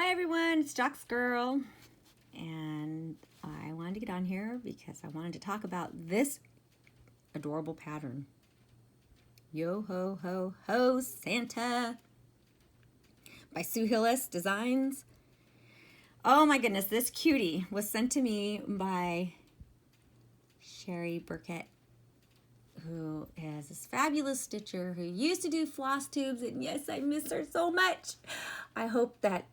Hi everyone, it's Jock's Girl, and I wanted to get on here because I wanted to talk about this adorable pattern. Yo ho ho ho Santa by Sue Hillis Designs. Oh my goodness, this cutie was sent to me by Sherry Burkett, who is this fabulous stitcher who used to do floss tubes, and yes, I miss her so much. I hope that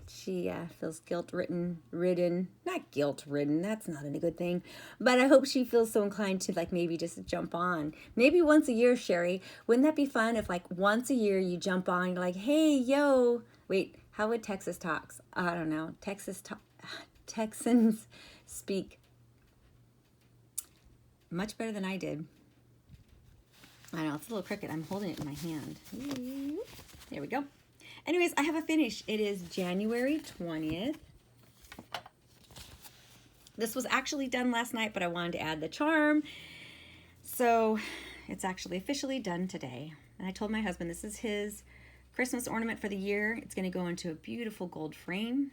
she feels guilt-ridden, not guilt-ridden, that's not a good thing, but I hope she feels so inclined to like maybe just jump on. Maybe once a year, Sherry. Wouldn't that be fun if like once a year you jump on, you're like, hey, yo. Wait, how would Texas talks? I don't know. Texans speak much better than I did. I know, it's a little crooked. I'm holding it in my hand. There we go. Anyways, I have a finish. It is January 20th. This was actually done last night, but I wanted to add the charm. So it's actually officially done today. And I told my husband this is his Christmas ornament for the year. It's going to go into a beautiful gold frame.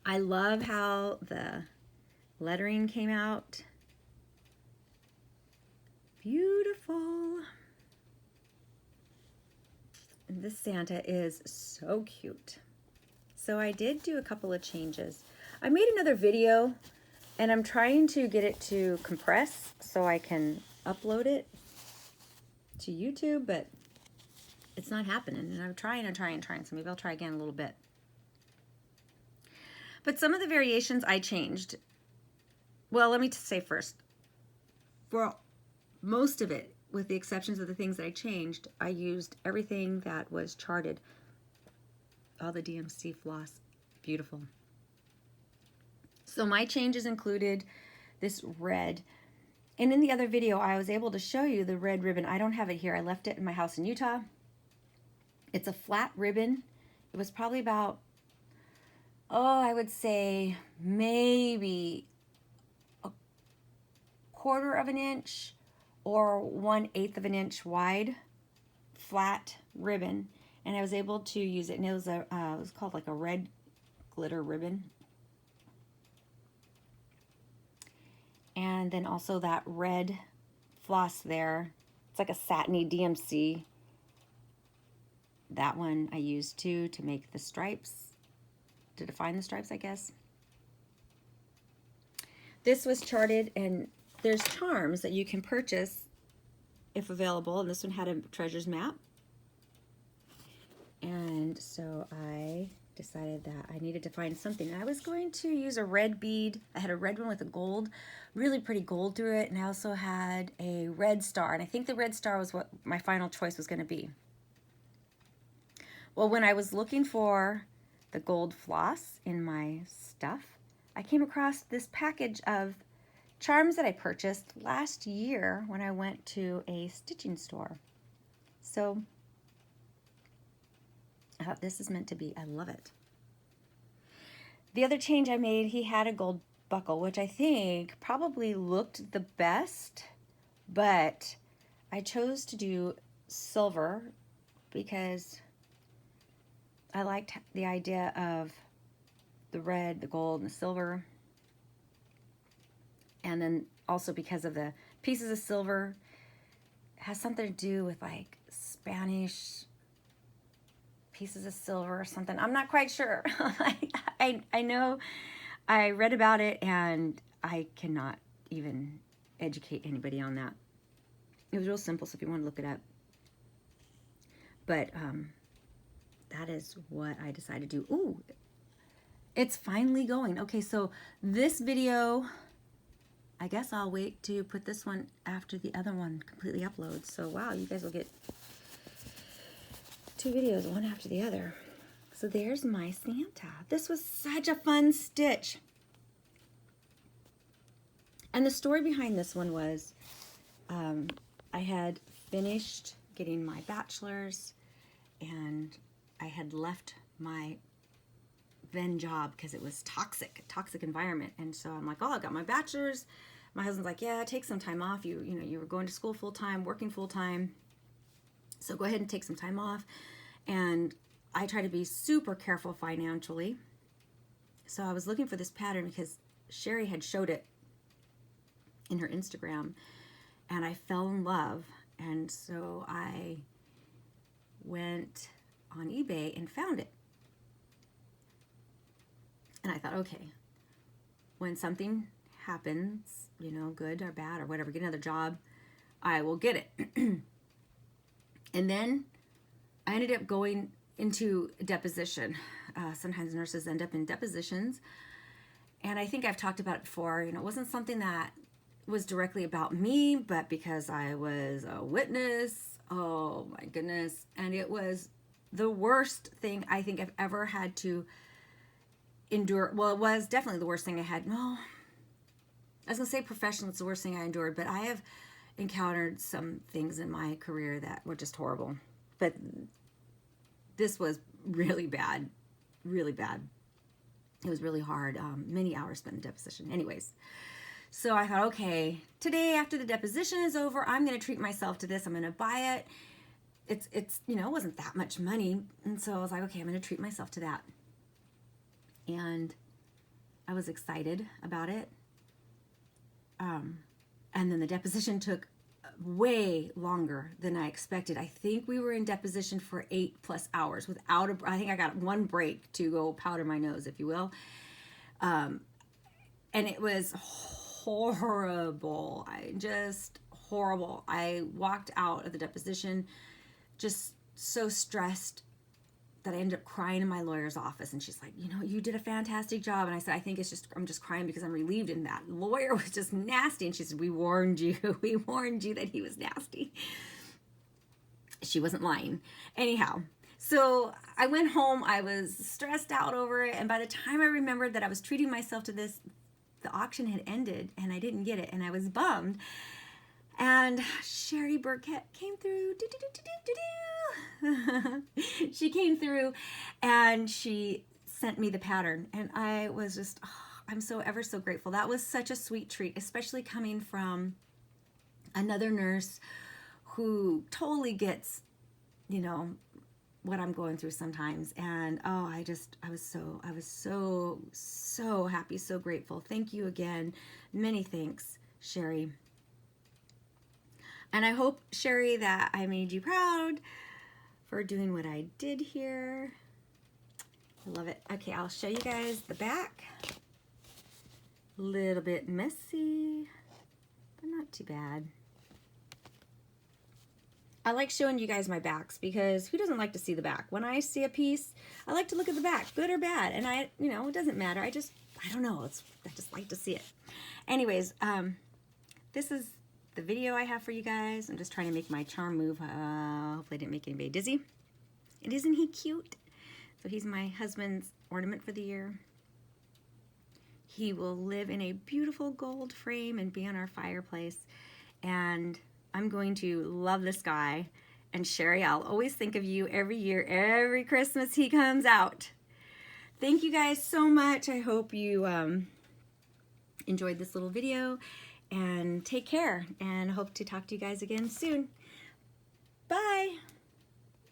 I love how the lettering came out. Beautiful. And this Santa is so cute. So I did do a couple of changes. I made another video and I'm trying to get it to compress so I can upload it to YouTube, but it's not happening. And I'm trying, so maybe I'll try again a little bit. But some of the variations I changed. Well, let me say first, for most of it, with the exceptions of the things that I changed, I used everything that was charted. All the DMC floss, beautiful. So my changes included this red. And in the other video, I was able to show you the red ribbon. I don't have it here. I left it in my house in Utah. It's a flat ribbon. It was probably about, I would say maybe a quarter of an inch or 1/8 of an inch wide, flat ribbon, and I was able to use it. And it was called like a red glitter ribbon, and then also that red floss there. It's like a satiny DMC. That one I used too to make the stripes, to define the stripes, I guess. This was charted, and there's charms that you can purchase if available, and this one had a treasures map. And so I decided that I needed to find something. I was going to use a red bead. I had a red one with a gold, really pretty gold through it, and I also had a red star, and I think the red star was what my final choice was going to be. Well, when I was looking for the gold floss in my stuff, I came across this package of charms that I purchased last year when I went to a stitching store. So I thought this is meant to be. I love it. The other change I made, he had a gold buckle, which I think probably looked the best, but I chose to do silver because I liked the idea of the red, the gold, and the silver. And then also because of the pieces of silver, it has something to do with like Spanish pieces of silver or something. I'm not quite sure. I know I read about it and I cannot even educate anybody on that. It was real simple, so if you want to look it up. But that is what I decided to do. Ooh, it's finally going. Okay, so this video, I guess I'll wait to put this one after the other one completely uploads. So wow, you guys will get 2 videos, one after the other. So there's my Santa. This was such a fun stitch. And the story behind this one was I had finished getting my bachelor's and I had left my then job because it was toxic environment. And so I'm like, oh, I got my bachelor's. My husband's like, yeah, take some time off. You know, you were going to school full time, working full time. So go ahead and take some time off. And I try to be super careful financially. So I was looking for this pattern because Sherry had showed it in her Instagram, and I fell in love. And so I went on eBay and found it. And I thought, okay, when something happens, you know, good or bad or whatever, get another job, I will get it. And then I ended up going into a deposition. Sometimes nurses end up in depositions. And I think I've talked about it before. You know, it wasn't something that was directly about me, but because I was a witness, oh my goodness. And it was the worst thing I think I've ever had to endure. Well, it was definitely the worst thing I had. No, I was going to say professional, it's the worst thing I endured, but I have encountered some things in my career that were just horrible. But this was really bad, really bad. It was really hard. Many hours spent in deposition. Anyways, so I thought, okay, today after the deposition is over, I'm going to treat myself to this. I'm going to buy it. It's you know, it wasn't that much money. And so I was like, okay, I'm going to treat myself to that. And I was excited about it. And then the deposition took way longer than I expected. I think we were in deposition for 8+ hours without I think I got one break to go powder my nose, if you will. And it was horrible. Horrible. I walked out of the deposition just so stressed that I ended up crying in my lawyer's office. And she's like, you know, you did a fantastic job. And I said, I think I'm just crying because I'm relieved. And that lawyer was just nasty. And she said, we warned you. We warned you that he was nasty. She wasn't lying. Anyhow, so I went home. I was stressed out over it. And by the time I remembered that I was treating myself to this, the auction had ended and I didn't get it. And I was bummed. And Sherry Burkett came through. She came through and she sent me the pattern. And I was just, I'm so ever so grateful. That was such a sweet treat, especially coming from another nurse who totally gets, you know, what I'm going through sometimes. And I was so happy, so grateful. Thank you again. Many thanks, Sherry. And I hope, Sherry, that I made you proud for doing what I did here. I love it. Okay, I'll show you guys the back. A little bit messy, but not too bad. I like showing you guys my backs because who doesn't like to see the back? When I see a piece, I like to look at the back, good or bad. And you know, it doesn't matter. I don't know. I just like to see it. Anyways, this is the video I have for you guys. I'm just trying to make my charm move. Hopefully I didn't make anybody dizzy. And isn't he cute? So he's my husband's ornament for the year. He will live in a beautiful gold frame and be on our fireplace. And I'm going to love this guy. And Sherry, I'll always think of you every year, every Christmas he comes out. Thank you guys so much. I hope you enjoyed this little video. And take care, and hope to talk to you guys again soon. Bye.